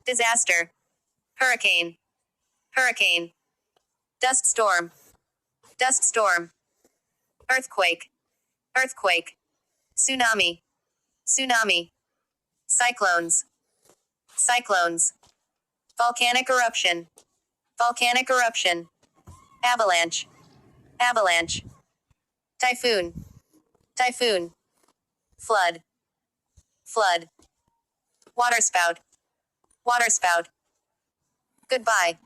disaster, hurricane, hurricane, dust storm, dust storm, earthquake, earthquake, tsunami, tsunami, cyclones, cyclones, volcanic eruption, volcanic eruption, avalanche, avalanche, typhoon, typhoon, flood, flood, waterspout, waterspout. Goodbye.